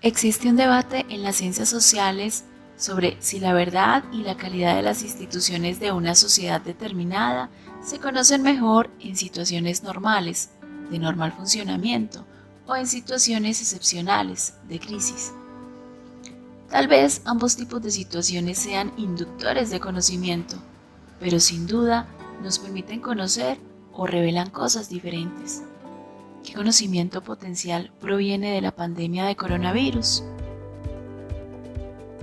Existe un debate en las ciencias sociales sobre si la verdad y la calidad de las instituciones de una sociedad determinada se conocen mejor en situaciones normales, de normal funcionamiento, o en situaciones excepcionales, de crisis. Tal vez ambos tipos de situaciones sean inductores de conocimiento, pero sin duda nos permiten conocer o revelan cosas diferentes. ¿Qué conocimiento potencial proviene de la pandemia de coronavirus?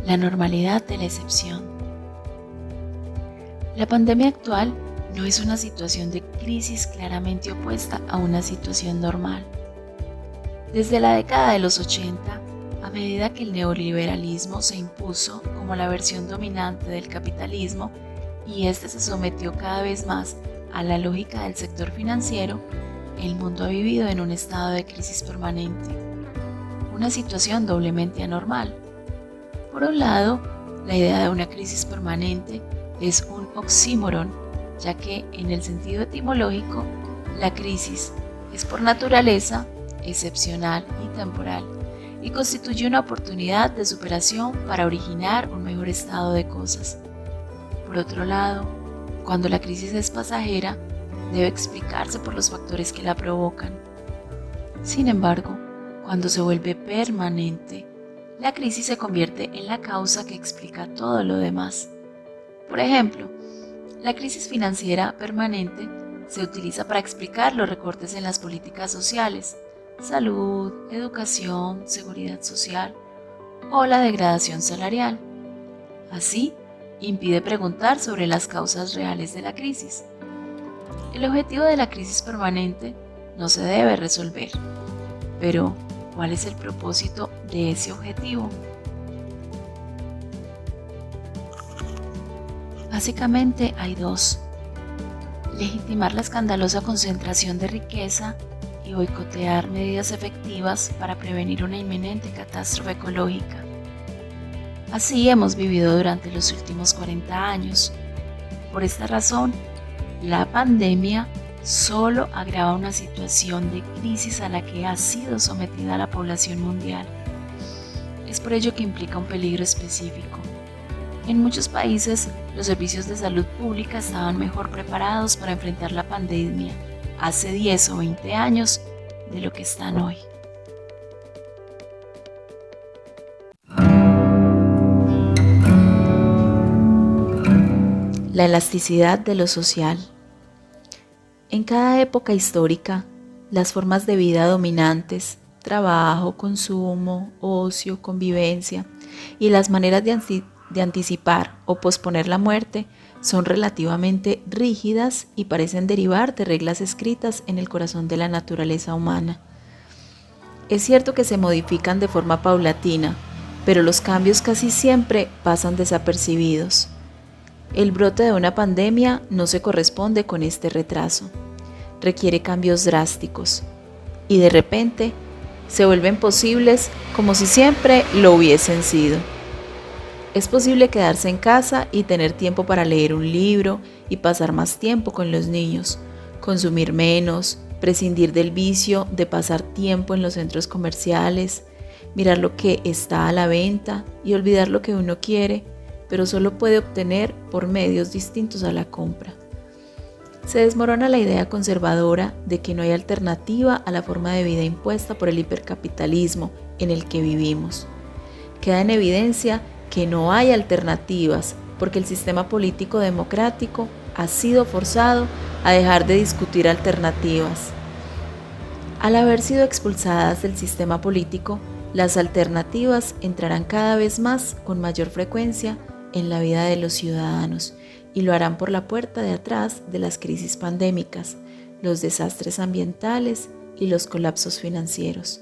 La normalidad de la excepción. La pandemia actual no es una situación de crisis claramente opuesta a una situación normal. Desde la década de los 80, a medida que el neoliberalismo se impuso como la versión dominante del capitalismo y este se sometió cada vez más a la lógica del sector financiero, el mundo ha vivido en un estado de crisis permanente, una situación doblemente anormal. Por un lado, la idea de una crisis permanente es un oxímoron, ya que en el sentido etimológico, la crisis es por naturaleza excepcional y temporal y constituye una oportunidad de superación para originar un mejor estado de cosas. Por otro lado, cuando la crisis es pasajera, debe explicarse por los factores que la provocan. Sin embargo, cuando se vuelve permanente, la crisis se convierte en la causa que explica todo lo demás. Por ejemplo, la crisis financiera permanente se utiliza para explicar los recortes en las políticas sociales, salud, educación, seguridad social o la degradación salarial. Así, impide preguntar sobre las causas reales de la crisis. El objetivo de la crisis permanente no se debe resolver, pero ¿cuál es el propósito de ese objetivo? Básicamente hay dos: legitimar la escandalosa concentración de riqueza y boicotear medidas efectivas para prevenir una inminente catástrofe ecológica. Así hemos vivido durante los últimos 40 años. Por esta razón, la pandemia solo agrava una situación de crisis a la que ha sido sometida la población mundial. Es por ello que implica un peligro específico. En muchos países, los servicios de salud pública estaban mejor preparados para enfrentar la pandemia hace 10 o 20 años de lo que están hoy. La elasticidad de lo social. En cada época histórica, las formas de vida dominantes, trabajo, consumo, ocio, convivencia y las maneras de anticipar o posponer la muerte son relativamente rígidas y parecen derivar de reglas escritas en el corazón de la naturaleza humana. Es cierto que se modifican de forma paulatina, pero los cambios casi siempre pasan desapercibidos. El brote de una pandemia no se corresponde con este retraso. Requiere cambios drásticos y de repente se vuelven posibles como si siempre lo hubiesen sido. Es posible quedarse en casa y tener tiempo para leer un libro y pasar más tiempo con los niños, consumir menos, prescindir del vicio de pasar tiempo en los centros comerciales, mirar lo que está a la venta y olvidar lo que uno quiere, pero solo puede obtener por medios distintos a la compra. Se desmorona la idea conservadora de que no hay alternativa a la forma de vida impuesta por el hipercapitalismo en el que vivimos. Queda en evidencia que no hay alternativas porque el sistema político democrático ha sido forzado a dejar de discutir alternativas. Al haber sido expulsadas del sistema político, las alternativas entrarán cada vez más con mayor frecuencia en la vida de los ciudadanos y lo harán por la puerta de atrás de las crisis pandémicas, los desastres ambientales y los colapsos financieros.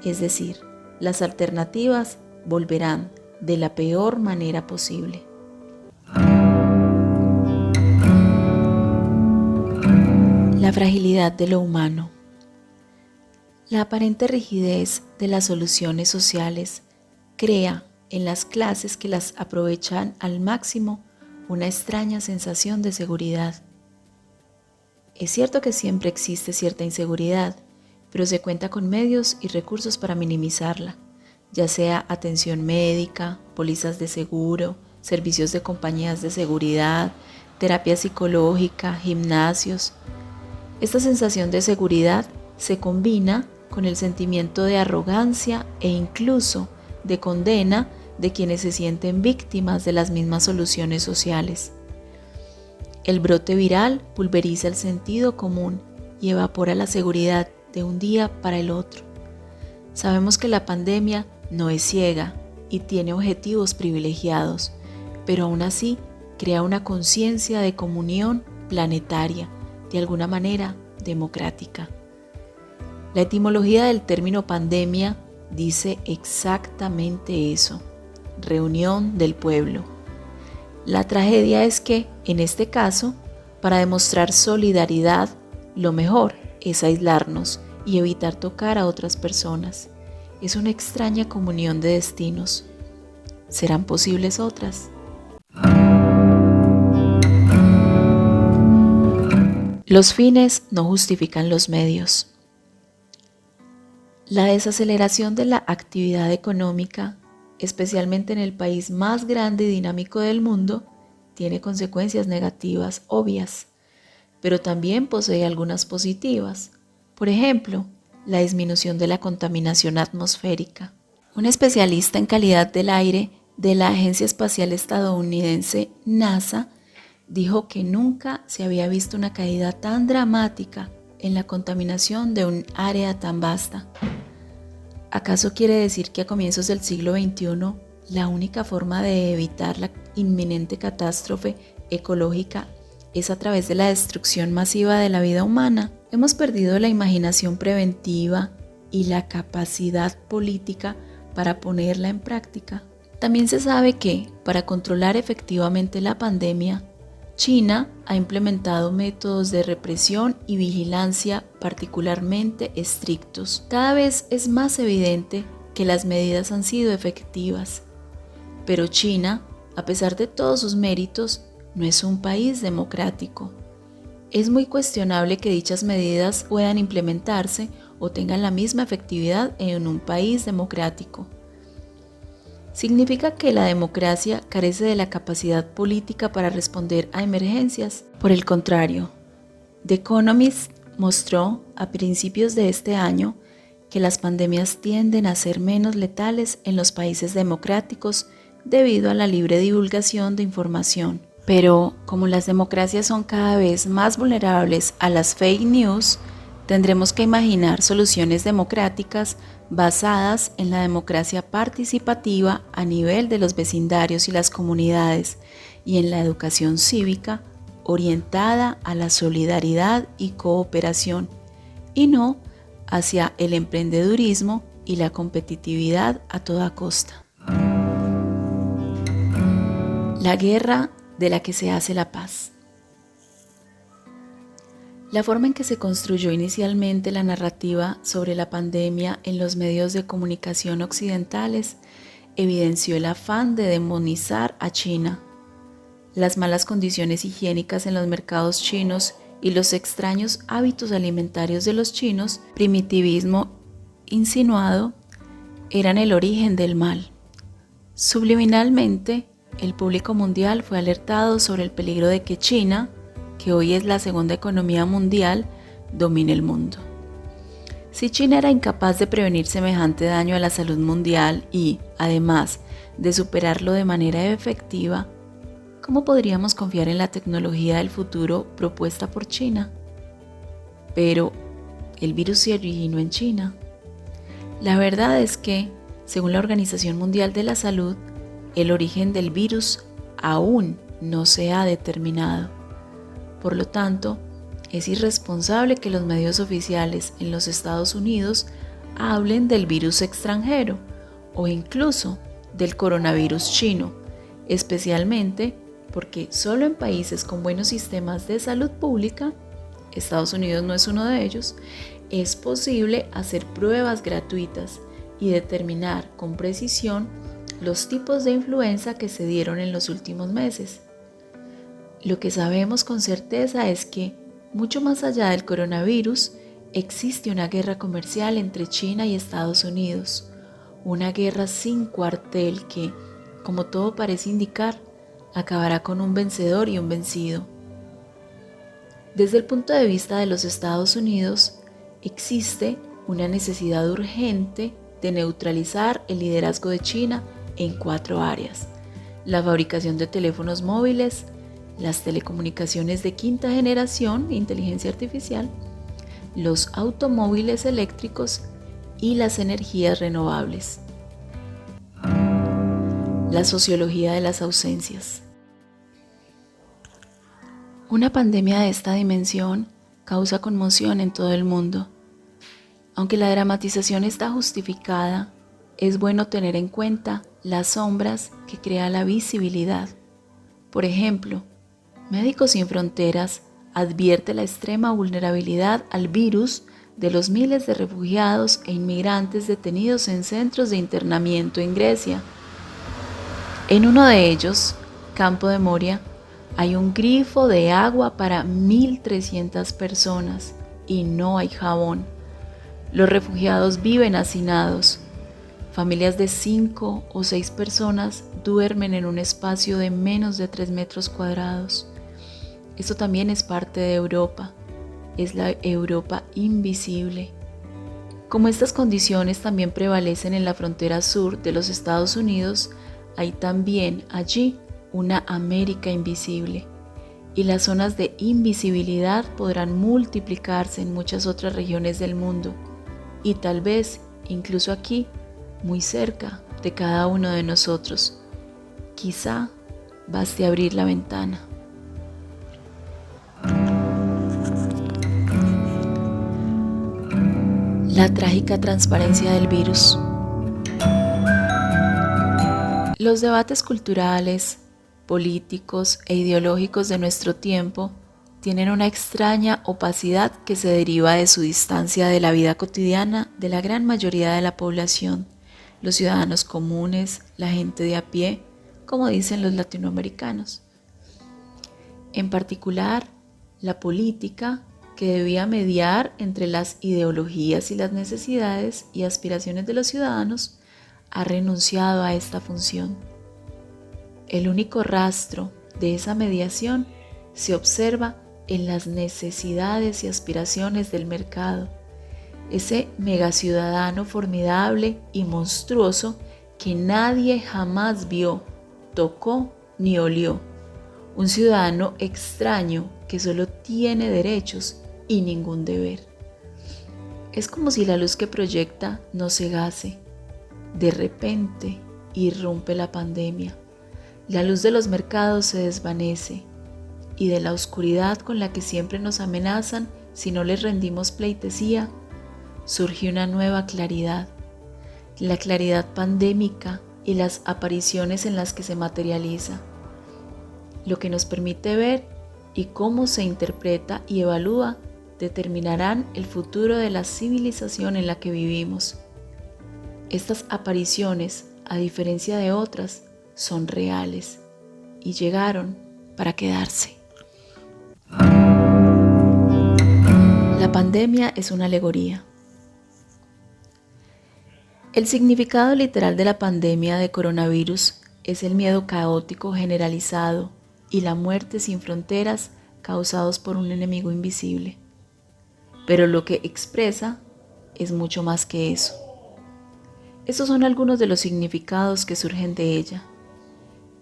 Es decir, las alternativas volverán de la peor manera posible. La fragilidad de lo humano. La aparente rigidez de las soluciones sociales crea en las clases que las aprovechan al máximo una extraña sensación de seguridad. Es cierto que siempre existe cierta inseguridad, pero se cuenta con medios y recursos para minimizarla, ya sea atención médica, pólizas de seguro, servicios de compañías de seguridad, terapia psicológica, gimnasios. Esta sensación de seguridad se combina con el sentimiento de arrogancia e incluso de condena de quienes se sienten víctimas de las mismas soluciones sociales. El brote viral pulveriza el sentido común y evapora la seguridad de un día para el otro. Sabemos que la pandemia no es ciega y tiene objetivos privilegiados, pero aún así crea una conciencia de comunión planetaria, de alguna manera democrática. La etimología del término pandemia dice exactamente eso: reunión del pueblo. La tragedia es que, en este caso, para demostrar solidaridad, lo mejor es aislarnos y evitar tocar a otras personas. Es una extraña comunión de destinos. ¿Serán posibles otras? Los fines no justifican los medios. La desaceleración de la actividad económica, especialmente en el país más grande y dinámico del mundo, tiene consecuencias negativas obvias, pero también posee algunas positivas. Por ejemplo, la disminución de la contaminación atmosférica. Un especialista en calidad del aire de la Agencia Espacial Estadounidense NASA dijo que nunca se había visto una caída tan dramática en la contaminación de un área tan vasta. ¿Acaso quiere decir que a comienzos del siglo XXI la única forma de evitar la inminente catástrofe ecológica es a través de la destrucción masiva de la vida humana? Hemos perdido la imaginación preventiva y la capacidad política para ponerla en práctica. También se sabe que, para controlar efectivamente la pandemia, China ha implementado métodos de represión y vigilancia particularmente estrictos. Cada vez es más evidente que las medidas han sido efectivas, pero China, a pesar de todos sus méritos, no es un país democrático. Es muy cuestionable que dichas medidas puedan implementarse o tengan la misma efectividad en un país democrático. ¿Significa que la democracia carece de la capacidad política para responder a emergencias? Por el contrario, The Economist mostró a principios de este año que las pandemias tienden a ser menos letales en los países democráticos debido a la libre divulgación de información. Pero como las democracias son cada vez más vulnerables a las fake news, tendremos que imaginar soluciones democráticas basadas en la democracia participativa a nivel de los vecindarios y las comunidades y en la educación cívica orientada a la solidaridad y cooperación y no hacia el emprendedurismo y la competitividad a toda costa. La guerra de la que se hace la paz. La forma en que se construyó inicialmente la narrativa sobre la pandemia en los medios de comunicación occidentales evidenció el afán de demonizar a China. Las malas condiciones higiénicas en los mercados chinos y los extraños hábitos alimentarios de los chinos, primitivismo insinuado, eran el origen del mal. Subliminalmente, el público mundial fue alertado sobre el peligro de que China, que hoy es la segunda economía mundial, domine el mundo. Si China era incapaz de prevenir semejante daño a la salud mundial y, además, de superarlo de manera efectiva, ¿cómo podríamos confiar en la tecnología del futuro propuesta por China? Pero, ¿el virus se originó en China? La verdad es que, según la Organización Mundial de la Salud, el origen del virus aún no se ha determinado. Por lo tanto, es irresponsable que los medios oficiales en los Estados Unidos hablen del virus extranjero o incluso del coronavirus chino, especialmente porque solo en países con buenos sistemas de salud pública, Estados Unidos no es uno de ellos, es posible hacer pruebas gratuitas y determinar con precisión los tipos de influenza que se dieron en los últimos meses. Lo que sabemos con certeza es que, mucho más allá del coronavirus, existe una guerra comercial entre China y Estados Unidos, una guerra sin cuartel que, como todo parece indicar, acabará con un vencedor y un vencido. Desde el punto de vista de los Estados Unidos, existe una necesidad urgente de neutralizar el liderazgo de China en 4 áreas: la fabricación de teléfonos móviles, las telecomunicaciones de quinta generación, inteligencia artificial, los automóviles eléctricos y las energías renovables. La sociología de las ausencias. Una pandemia de esta dimensión causa conmoción en todo el mundo. Aunque la dramatización está justificada, es bueno tener en cuenta las sombras que crea la visibilidad. Por ejemplo, Médicos Sin Fronteras advierte la extrema vulnerabilidad al virus de los miles de refugiados e inmigrantes detenidos en centros de internamiento en Grecia. En uno de ellos, Campo de Moria, hay un grifo de agua para 1.300 personas y no hay jabón. Los refugiados viven hacinados. Familias de 5 o 6 personas duermen en un espacio de menos de 3 metros cuadrados. Esto también es parte de Europa. Es la Europa invisible. Como estas condiciones también prevalecen en la frontera sur de los Estados Unidos, hay también allí una América invisible. Y las zonas de invisibilidad podrán multiplicarse en muchas otras regiones del mundo. Y tal vez, incluso aquí, muy cerca de cada uno de nosotros. Quizá baste abrir la ventana. La trágica transparencia del virus. Los debates culturales, políticos e ideológicos de nuestro tiempo tienen una extraña opacidad que se deriva de su distancia de la vida cotidiana de la gran mayoría de la población, los ciudadanos comunes, la gente de a pie, como dicen los latinoamericanos. En particular, la política, que debía mediar entre las ideologías y las necesidades y aspiraciones de los ciudadanos, ha renunciado a esta función. El único rastro de esa mediación se observa en las necesidades y aspiraciones del mercado, ese megaciudadano formidable y monstruoso que nadie jamás vio, tocó ni olió, un ciudadano extraño que solo tiene derechos y ningún deber. Es como si la luz que proyecta no cegase. De repente irrumpe la pandemia. La luz de los mercados se desvanece y de la oscuridad con la que siempre nos amenazan si no les rendimos pleitesía, surge una nueva claridad, la claridad pandémica y las apariciones en las que se materializa, lo que nos permite ver y cómo se interpreta y evalúa determinarán el futuro de la civilización en la que vivimos. Estas apariciones, a diferencia de otras, son reales y llegaron para quedarse. La pandemia es una alegoría. El significado literal de la pandemia de coronavirus es el miedo caótico generalizado y la muerte sin fronteras causados por un enemigo invisible. Pero lo que expresa es mucho más que eso. Estos son algunos de los significados que surgen de ella.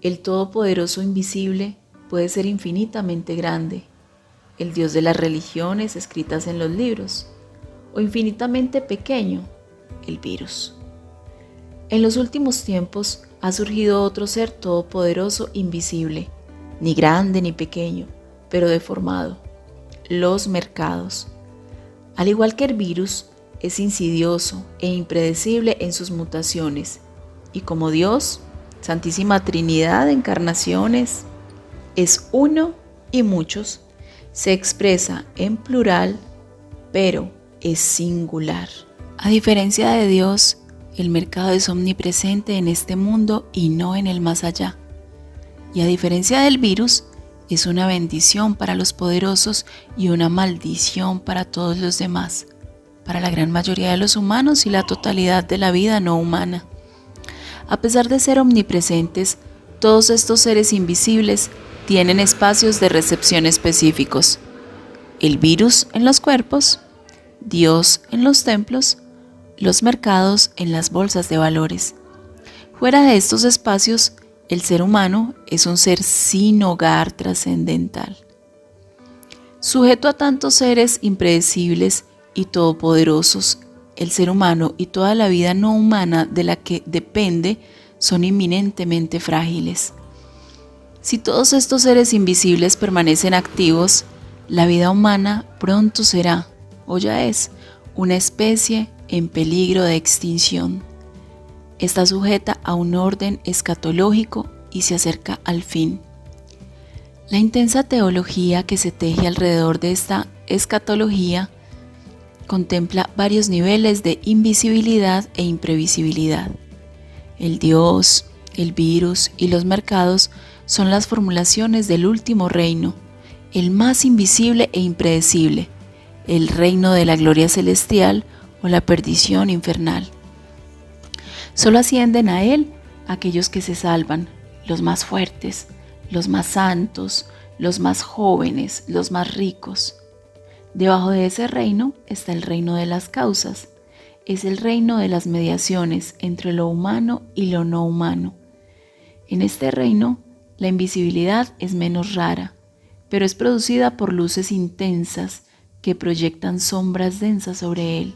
El Todopoderoso invisible puede ser infinitamente grande, el Dios de las religiones escritas en los libros, o infinitamente pequeño, el virus. En los últimos tiempos ha surgido otro ser todopoderoso invisible, ni grande ni pequeño, pero deformado: los mercados. Al igual que el virus, es insidioso e impredecible en sus mutaciones, y como Dios, Santísima Trinidad, encarnaciones, es uno y muchos, se expresa en plural, pero es singular. A diferencia de Dios, el mercado es omnipresente en este mundo y no en el más allá. Y a diferencia del virus, es una bendición para los poderosos y una maldición para todos los demás. para la gran mayoría de los humanos y la totalidad de la vida no humana. A pesar de ser omnipresentes, todos estos seres invisibles tienen espacios de recepción específicos. El virus en los cuerpos, Dios en los templos, los mercados en las bolsas de valores. Fuera de estos espacios, el ser humano es un ser sin hogar trascendental. Sujeto a tantos seres impredecibles y todopoderosos, el ser humano y toda la vida no humana de la que depende son inminentemente frágiles. Si todos estos seres invisibles permanecen activos, la vida humana pronto será, o ya es, una especie en peligro de extinción. Está sujeta a un orden escatológico y se acerca al fin. La intensa teología que se teje alrededor de esta escatología contempla varios niveles de invisibilidad e imprevisibilidad. El Dios, el virus y los mercados son las formulaciones del último reino, el más invisible e impredecible, el reino de la gloria celestial o la perdición infernal. Solo ascienden a él aquellos que se salvan, los más fuertes, los más santos, los más jóvenes, los más ricos. Debajo de ese reino está el reino de las causas. Es el reino de las mediaciones entre lo humano y lo no humano. En este reino, la invisibilidad es menos rara, pero es producida por luces intensas que proyectan sombras densas sobre él.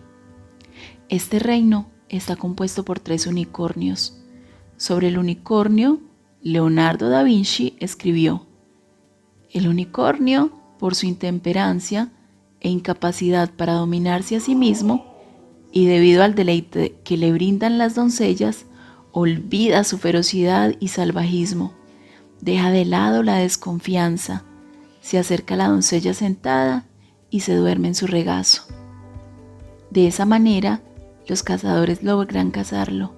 Este reino está compuesto por 3 unicornios. Sobre el unicornio, Leonardo da Vinci escribió: el unicornio, por su intemperancia e incapacidad para dominarse a sí mismo, y debido al deleite que le brindan las doncellas, olvida su ferocidad y salvajismo, deja de lado la desconfianza, se acerca a la doncella sentada y se duerme en su regazo. De esa manera, los cazadores logran cazarlo.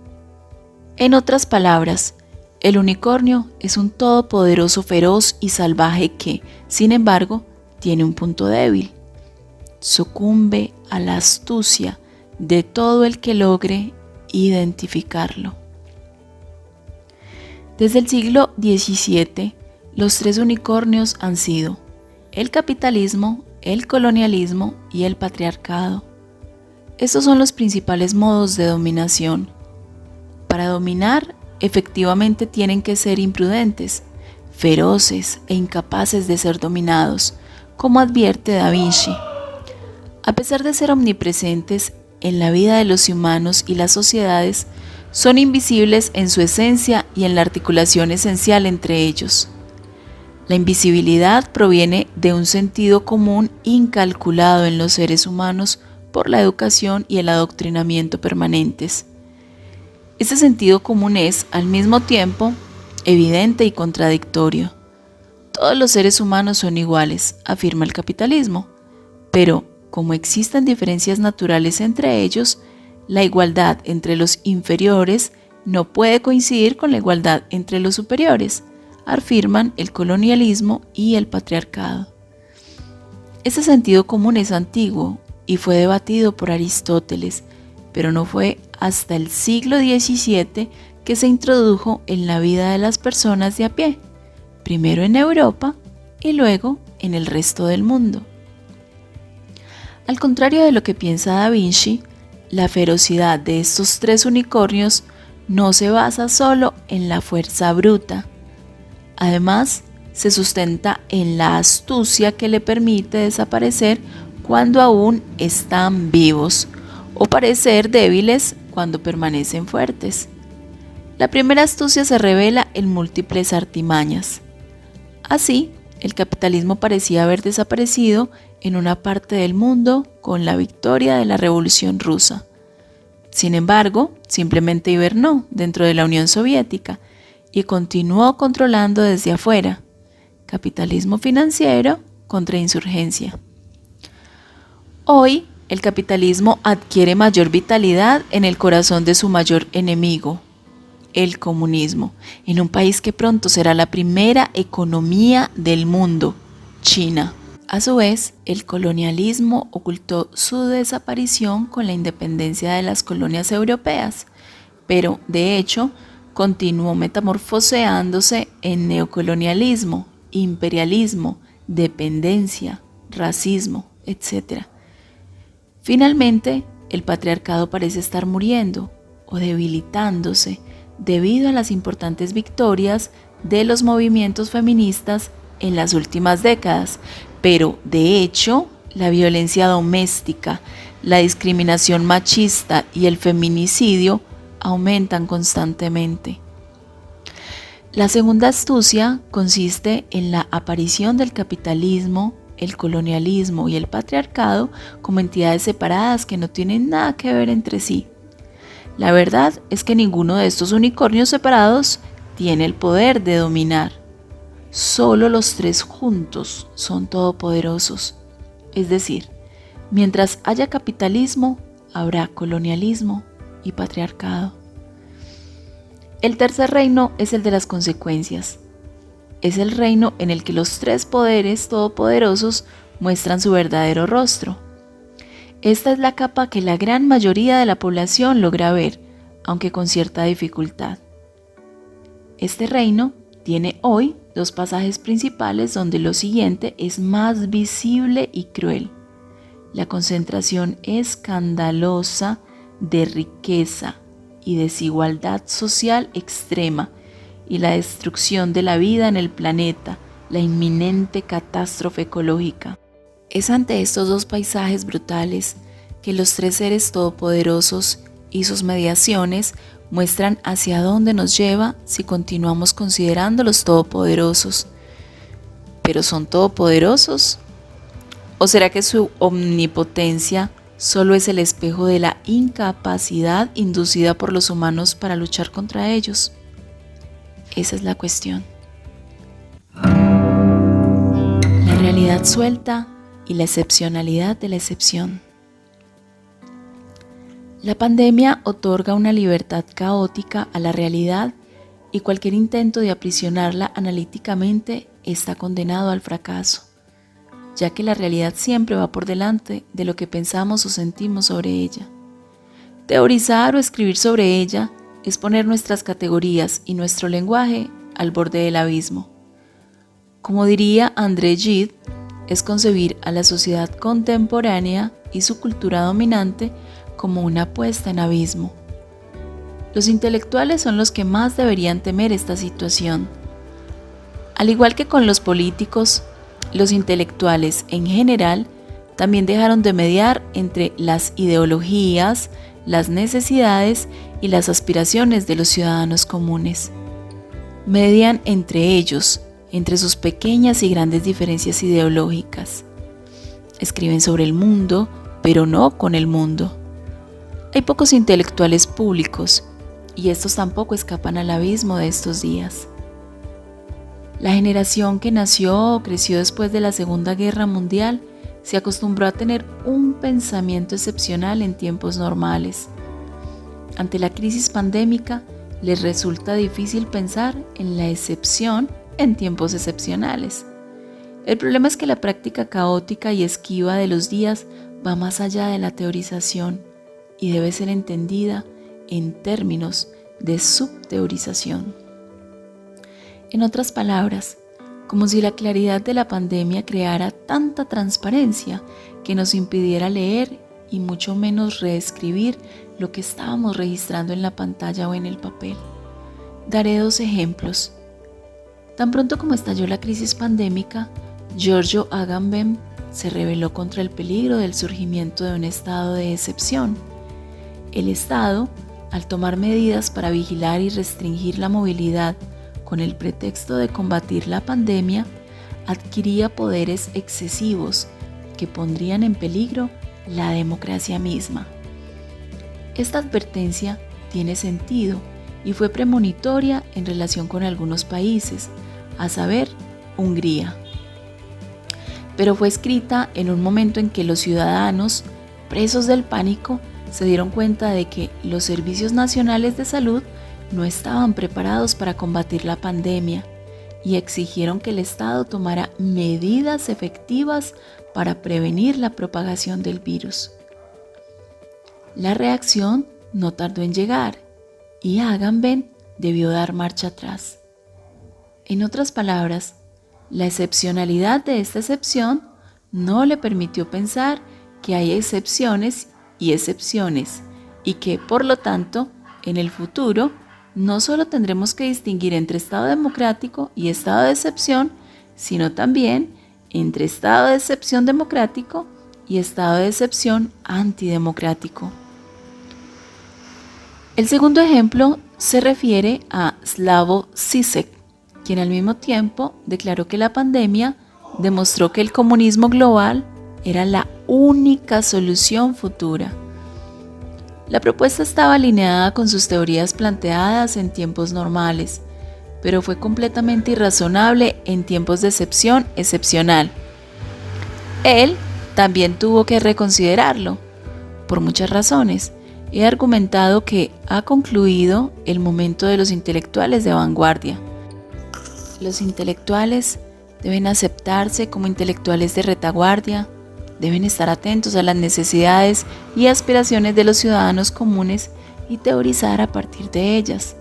En otras palabras, el unicornio es un todopoderoso feroz y salvaje que, sin embargo, tiene un punto débil. Sucumbe a la astucia de todo el que logre identificarlo. Desde el siglo XVII, los 3 unicornios han sido el capitalismo, el colonialismo y el patriarcado. Estos son los principales modos de dominación. Para dominar, efectivamente tienen que ser imprudentes, feroces e incapaces de ser dominados, como advierte Da Vinci. A pesar de ser omnipresentes en la vida de los humanos y las sociedades, son invisibles en su esencia y en la articulación esencial entre ellos. La invisibilidad proviene de un sentido común incalculado en los seres humanos por la educación y el adoctrinamiento permanentes. Ese sentido común es, al mismo tiempo, evidente y contradictorio. Todos los seres humanos son iguales, afirma el capitalismo, pero como existen diferencias naturales entre ellos, la igualdad entre los inferiores no puede coincidir con la igualdad entre los superiores, afirman el colonialismo y el patriarcado. Este sentido común es antiguo y fue debatido por Aristóteles, pero no fue hasta el siglo XVII que se introdujo en la vida de las personas de a pie, primero en Europa y luego en el resto del mundo. Al contrario de lo que piensa Da Vinci, la ferocidad de estos 3 unicornios no se basa solo en la fuerza bruta. Además, se sustenta en la astucia que le permite desaparecer cuando aún están vivos o parecer débiles cuando permanecen fuertes. La primera astucia se revela en múltiples artimañas. Así, el capitalismo parecía haber desaparecido en una parte del mundo con la victoria de la Revolución Rusa. Sin embargo, simplemente hibernó dentro de la Unión Soviética y continuó controlando desde afuera. Capitalismo financiero contra insurgencia. Hoy, el capitalismo adquiere mayor vitalidad en el corazón de su mayor enemigo, el comunismo, en un país que pronto será la primera economía del mundo, China. A su vez, el colonialismo ocultó su desaparición con la independencia de las colonias europeas, pero de hecho continuó metamorfoseándose en neocolonialismo, imperialismo, dependencia, racismo, etc. Finalmente, el patriarcado parece estar muriendo o debilitándose debido a las importantes victorias de los movimientos feministas en las últimas décadas, pero de hecho la violencia doméstica, la discriminación machista y el feminicidio aumentan constantemente. La segunda astucia consiste en la aparición del capitalismo, el colonialismo y el patriarcado como entidades separadas que no tienen nada que ver entre sí. La verdad es que ninguno de estos unicornios separados tiene el poder de dominar. Solo los tres juntos son todopoderosos. Es decir, mientras haya capitalismo, habrá colonialismo y patriarcado. El tercer reino es el de las consecuencias. Es el reino en el que los tres poderes todopoderosos muestran su verdadero rostro. Esta es la capa que la gran mayoría de la población logra ver, aunque con cierta dificultad. Este reino tiene hoy dos pasajes principales donde lo siguiente es más visible y cruel. La concentración escandalosa de riqueza y desigualdad social extrema y la destrucción de la vida en el planeta, la inminente catástrofe ecológica. Es ante estos dos paisajes brutales que los tres seres todopoderosos y sus mediaciones muestran hacia dónde nos lleva si continuamos considerándolos todopoderosos. ¿Pero son todopoderosos? ¿O será que su omnipotencia solo es el espejo de la incapacidad inducida por los humanos para luchar contra ellos? Esa es la cuestión. La realidad suelta y la excepcionalidad de la excepción. La pandemia otorga una libertad caótica a la realidad y cualquier intento de aprisionarla analíticamente está condenado al fracaso, ya que la realidad siempre va por delante de lo que pensamos o sentimos sobre ella. Teorizar o escribir sobre ella es poner nuestras categorías y nuestro lenguaje al borde del abismo. Como diría André Gide, es concebir a la sociedad contemporánea y su cultura dominante como una puesta en abismo. Los intelectuales son los que más deberían temer esta situación. Al igual que con los políticos, los intelectuales en general también dejaron de mediar entre las ideologías, las necesidades y las aspiraciones de los ciudadanos comunes. Median entre ellos, entre sus pequeñas y grandes diferencias ideológicas. Escriben sobre el mundo, pero no con el mundo. Hay pocos intelectuales públicos, y estos tampoco escapan al abismo de estos días. La generación que nació o creció después de la Segunda Guerra Mundial se acostumbró a tener un pensamiento excepcional en tiempos normales. Ante la crisis pandémica, les resulta difícil pensar en la excepción en tiempos excepcionales. El problema es que la práctica caótica y esquiva de los días va más allá de la teorización y debe ser entendida en términos de subteorización. En otras palabras, como si la claridad de la pandemia creara tanta transparencia que nos impidiera leer y mucho menos reescribir lo que estábamos registrando en la pantalla o en el papel. Daré dos ejemplos. Tan pronto como estalló la crisis pandémica, Giorgio Agamben se rebeló contra el peligro del surgimiento de un estado de excepción. El Estado, al tomar medidas para vigilar y restringir la movilidad con el pretexto de combatir la pandemia, adquiría poderes excesivos que pondrían en peligro la democracia misma. Esta advertencia tiene sentido y fue premonitoria en relación con algunos países, a saber, Hungría. Pero fue escrita en un momento en que los ciudadanos, presos del pánico, se dieron cuenta de que los servicios nacionales de salud no estaban preparados para combatir la pandemia, y exigieron que el Estado tomara medidas efectivas para prevenir la propagación del virus. La reacción no tardó en llegar y Agamben debió dar marcha atrás. En otras palabras, la excepcionalidad de esta excepción no le permitió pensar que hay excepciones y que, por lo tanto, en el futuro no solo tendremos que distinguir entre Estado democrático y Estado de excepción, sino también entre Estado de excepción democrático y Estado de excepción antidemocrático. El segundo ejemplo se refiere a Slavoj Žižek, quien al mismo tiempo declaró que la pandemia demostró que el comunismo global era la única solución futura. La propuesta estaba alineada con sus teorías planteadas en tiempos normales, pero fue completamente irrazonable en tiempos de excepción excepcional. Él también tuvo que reconsiderarlo, por muchas razones. He argumentado que ha concluido el momento de los intelectuales de vanguardia. Los intelectuales deben aceptarse como intelectuales de retaguardia, deben estar atentos a las necesidades y aspiraciones de los ciudadanos comunes y teorizar a partir de ellas.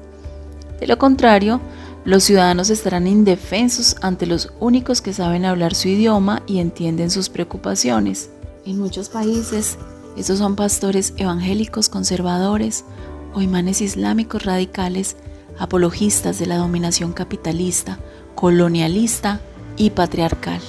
De lo contrario, los ciudadanos estarán indefensos ante los únicos que saben hablar su idioma y entienden sus preocupaciones. En muchos países, estos son pastores evangélicos conservadores o imanes islámicos radicales, apologistas de la dominación capitalista, colonialista y patriarcal.